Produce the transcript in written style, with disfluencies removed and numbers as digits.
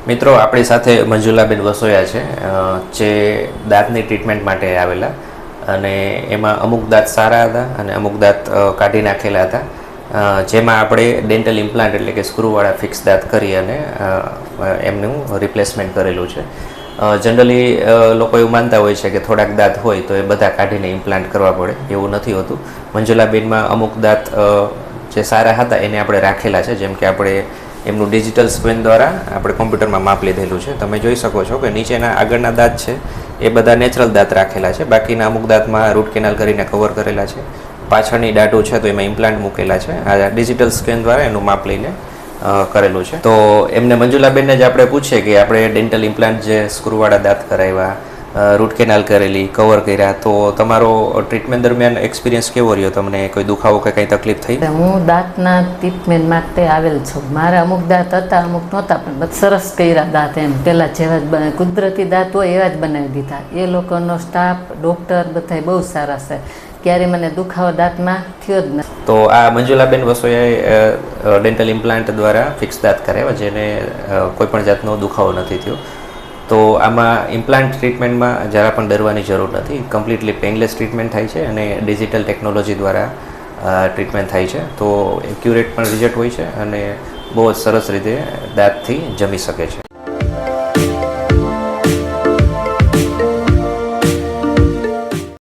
મિત્રો આપણી સાથે મંજુલાબેન વસોયા છે, જે દાંતની ટ્રીટમેન્ટ માટે આવેલા અને એમાં અમુક દાંત સારા હતા અને અમુક દાંત કાઢી નાખેલા હતા, જેમાં આપણે ડેન્ટલ ઇમ્પ્લાન્ટ એટલે કે સ્ક્રૂવાળા ફિક્સ દાંત કરી અને એમનું રિપ્લેસમેન્ટ કરેલું છે. જનરલી લોકો એવું માનતા હોય છે કે થોડાક દાંત હોય તો એ બધા કાઢીને ઇમ્પ્લાન્ટ કરવા પડે, એવું નથી હોતું. મંજુલાબેનમાં અમુક દાંત જે સારા હતા એને આપણે રાખેલા છે, જેમ કે આપણે એમનું ડિજિટલ સ્ક્રીન દ્વારા આપણે કોમ્પ્યુટરમાં માપ લીધેલું છે. તમે જોઈ શકો છો કે નીચેના આગળના દાંત છે એ બધા નેચરલ દાંત રાખેલા છે, બાકીના અમુક દાંતમાં રૂટ કેનાલ કરીને કવર કરેલા છે. પાછળની દાંટો છે તો એમાં ઇમ્પ્લાન્ટ મૂકેલા છે. આ ડિજિટલ સ્ક્રીન દ્વારા એનું માપ લઈને કરેલું છે. તો એમને મંજુલાબેનને જ આપણે પૂછીએ કે આપણે ડેન્ટલ ઇમ્પ્લાન્ટ જે સ્ક્રૂવાળા દાંત કરાવ્યા, રૂટ કેનાલ કરેલી, કવર કર્યા, તો તમારો ટ્રીટમેન્ટ દરમિયાન એક્સપિરિયન્સ કેવો રહ્યો? તમને કોઈ દુખાવો કે કંઈ તકલીફ થઈ? હું દાંતના ટ્રીટમેન્ટ માટે આવેલ છું. મારા અમુક દાંત હતા, અમુક નહોતા, પણ બધું સરસ કર્યા દાંત. એમ પહેલાં જેવા જ કુદરતી દાંત હોય એવા જ બનાવી દીધા. એ લોકોનો સ્ટાફ, ડૉક્ટર બધા બહુ સારા છે. ક્યારે મને દુખાવો દાંતમાં થયો જ નથી. તો આ મંજુલાબેન વસોયાએ ડેન્ટલ ઇમ્પ્લાન્ટ દ્વારા ફિક્સ દાંત કરાવ્યા, જેને કોઈ પણ જાતનો દુખાવો નથી થયો. તો આમાં ઇમ્પ્લાન્ટ ટ્રીટમેન્ટમાં જરા પણ ડરવાની જરૂર નથી. કમ્પ્લીટલી પેઇનલેસ ટ્રીટમેન્ટ થાય છે અને ડિજિટલ ટેકનોલોજી દ્વારા ટ્રીટમેન્ટ થાય છે. તો એક્યુરેટ પણ રિઝલ્ટ હોય છે અને બહુ જ સરસ રીતે દાંતથી જમી શકે છે.